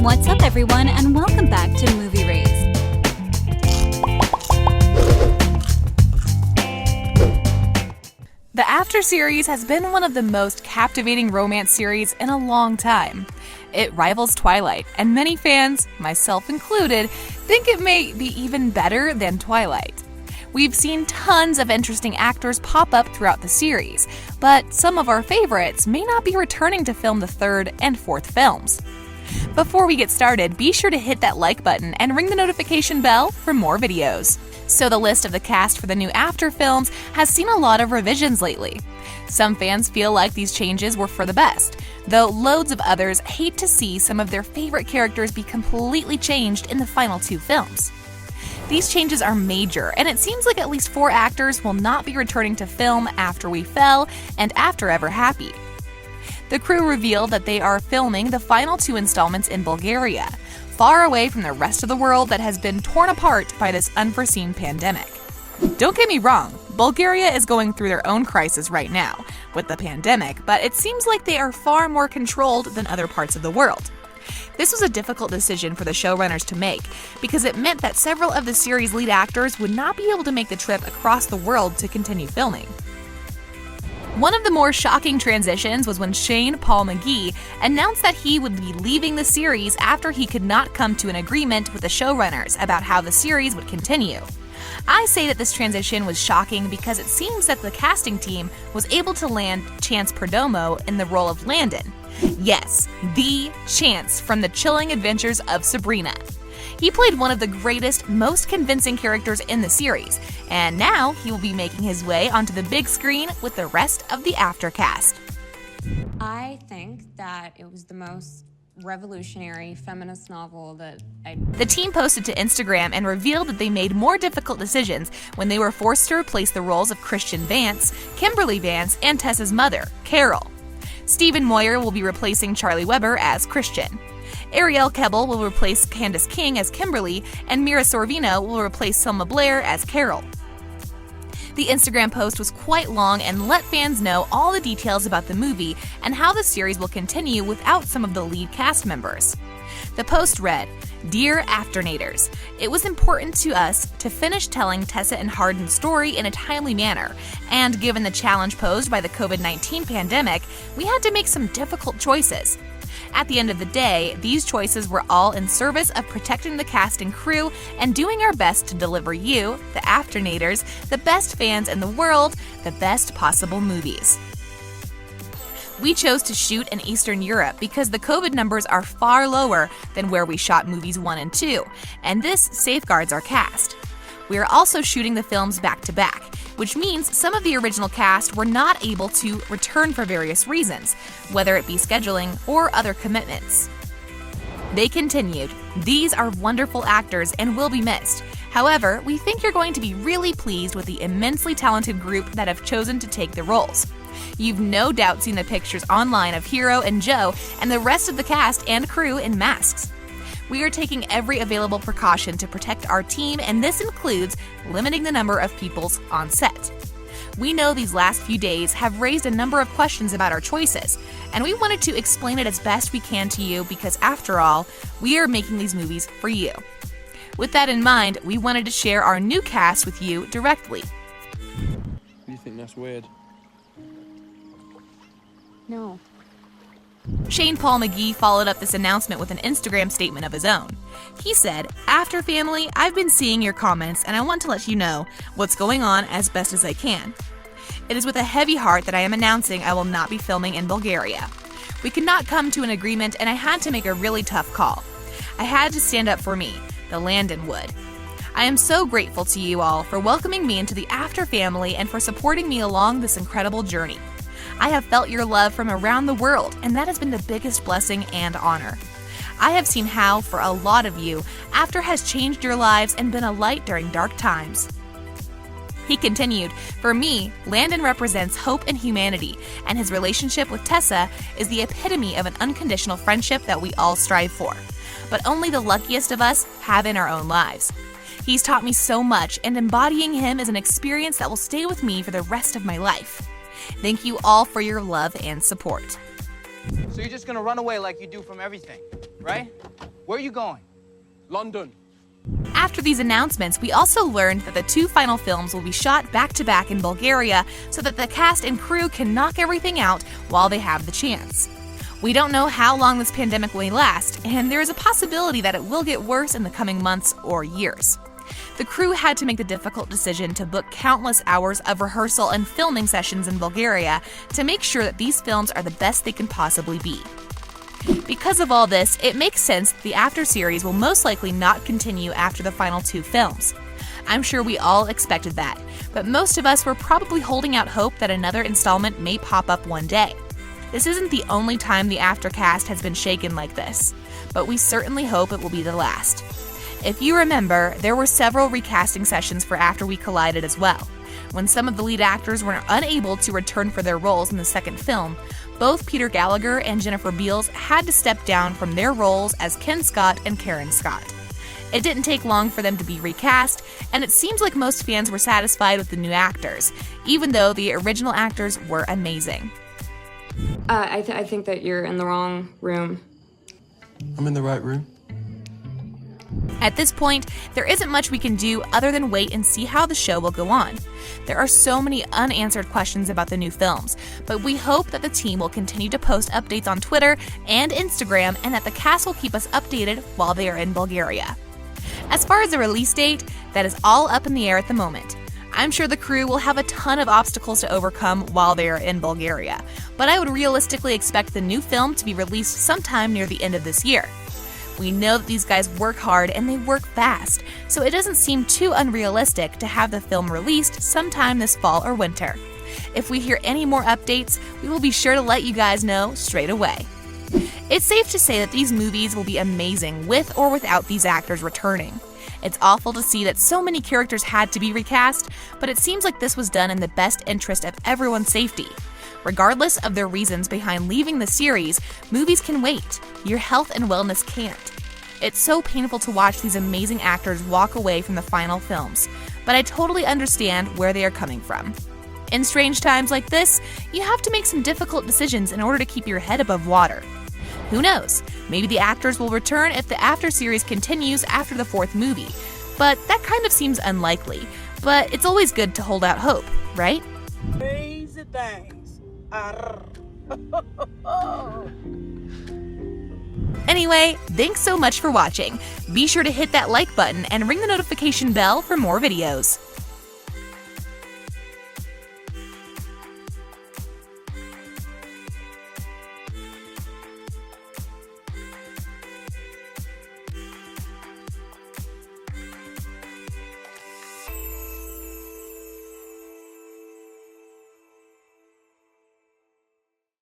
What's up, everyone, and welcome back to Movie Raised. The After series has been one of the most captivating romance series in a long time. It rivals Twilight, and many fans, myself included, think it may be even better than Twilight. We've seen tons of interesting actors pop up throughout the series, but some of our favorites may not be returning to film the third and fourth films. Before we get started, be sure to hit that like button and ring the notification bell for more videos. So the list of the cast for the new After films has seen a lot of revisions lately. Some fans feel like these changes were for the best, though loads of others hate to see some of their favorite characters be completely changed in the final two films. These changes are major, and it seems like at least 4 actors will not be returning to film after We Fell and After Ever Happy. The crew revealed that they are filming the final 2 installments in Bulgaria, far away from the rest of the world that has been torn apart by this unforeseen pandemic. Don't get me wrong, Bulgaria is going through their own crisis right now with the pandemic, but it seems like they are far more controlled than other parts of the world. This was a difficult decision for the showrunners to make because it meant that several of the series' lead actors would not be able to make the trip across the world to continue filming. One of the more shocking transitions was when Shane Paul McGee announced that he would be leaving the series after he could not come to an agreement with the showrunners about how the series would continue. I say that this transition was shocking because it seems that the casting team was able to land Chance Perdomo in the role of Landon. Yes, the Chance from the chilling adventures of Sabrina. He played one of the greatest, most convincing characters in the series, and now he will be making his way onto the big screen with the rest of the After cast. I think that it was the most revolutionary feminist novel that The team posted to Instagram and revealed that they made more difficult decisions when they were forced to replace the roles of Christian Vance, Kimberly Vance, and Tessa's mother, Carol. Stephen Moyer will be replacing Charlie Weber as Christian. Ariel Kebbel will replace Candace King as Kimberly, and Mira Sorvino will replace Selma Blair as Carol. The Instagram post was quite long and let fans know all the details about the movie and how the series will continue without some of the lead cast members. The post read, "Dear Afternators, it was important to us to finish telling Tessa and Hardin's story in a timely manner, and given the challenge posed by the COVID-19 pandemic, we had to make some difficult choices. At the end of the day, these choices were all in service of protecting the cast and crew and doing our best to deliver you, the Afternators, the best fans in the world, the best possible movies. We chose to shoot in Eastern Europe because the COVID numbers are far lower than where we shot movies 1 and 2, and this safeguards our cast. We are also shooting the films back to back, which means some of the original cast were not able to return for various reasons, whether it be scheduling or other commitments." They continued, "These are wonderful actors and will be missed. However, we think you're going to be really pleased with the immensely talented group that have chosen to take the roles. You've no doubt seen the pictures online of Hero and Joe and the rest of the cast and crew in masks. We are taking every available precaution to protect our team, and this includes limiting the number of people on set. We know these last few days have raised a number of questions about our choices, and we wanted to explain it as best we can to you because, after all, we are making these movies for you. With that in mind, we wanted to share our new cast with you directly." You think that's weird? No. Shane Paul McGee followed up this announcement with an Instagram statement of his own. He said, "After family, I've been seeing your comments and I want to let you know what's going on as best as I can. It is with a heavy heart that I am announcing I will not be filming in Bulgaria. We could not come to an agreement and I had to make a really tough call. I had to stand up for me, the Landon would. I am so grateful to you all for welcoming me into the After family and for supporting me along this incredible journey. I have felt your love from around the world, and that has been the biggest blessing and honor. I have seen how, for a lot of you, After has changed your lives and been a light during dark times." He continued, "For me, Landon represents hope and humanity, and his relationship with Tessa is the epitome of an unconditional friendship that we all strive for, but only the luckiest of us have in our own lives. He's taught me so much, and embodying him is an experience that will stay with me for the rest of my life. Thank you all for your love and support." So you're just gonna run away like you do from everything, right? Where are you going? London. After these announcements, we also learned that the 2 final films will be shot back-to-back in Bulgaria so that the cast and crew can knock everything out while they have the chance. We don't know how long this pandemic will last, and there is a possibility that it will get worse in the coming months or years. The crew had to make the difficult decision to book countless hours of rehearsal and filming sessions in Bulgaria to make sure that these films are the best they can possibly be. Because of all this, it makes sense that the After series will most likely not continue after the final 2 films. I'm sure we all expected that, but most of us were probably holding out hope that another installment may pop up one day. This isn't the only time the After cast has been shaken like this, but we certainly hope it will be the last. If you remember, there were several recasting sessions for After We Collided as well. When some of the lead actors were unable to return for their roles in the second film, both Peter Gallagher and Jennifer Beals had to step down from their roles as Ken Scott and Karen Scott. It didn't take long for them to be recast, and it seems like most fans were satisfied with the new actors, even though the original actors were amazing. I think that you're in the wrong room. I'm in the right room. At this point, there isn't much we can do other than wait and see how the show will go on. There are so many unanswered questions about the new films, but we hope that the team will continue to post updates on Twitter and Instagram and that the cast will keep us updated while they are in Bulgaria. As far as the release date, that is all up in the air at the moment. I'm sure the crew will have a ton of obstacles to overcome while they are in Bulgaria, but I would realistically expect the new film to be released sometime near the end of this year. We know that these guys work hard and they work fast, so it doesn't seem too unrealistic to have the film released sometime this fall or winter. If we hear any more updates, we will be sure to let you guys know straight away. It's safe to say that these movies will be amazing with or without these actors returning. It's awful to see that so many characters had to be recast, but it seems like this was done in the best interest of everyone's safety. Regardless of their reasons behind leaving the series, movies can wait. Your health and wellness can't. It's so painful to watch these amazing actors walk away from the final films, but I totally understand where they are coming from. In strange times like this, you have to make some difficult decisions in order to keep your head above water. Who knows? Maybe the actors will return if the After series continues after the 4th movie, but that kind of seems unlikely. But it's always good to hold out hope, right? Crazy things. Anyway, thanks so much for watching. Be sure to hit that like button and ring the notification bell for more videos.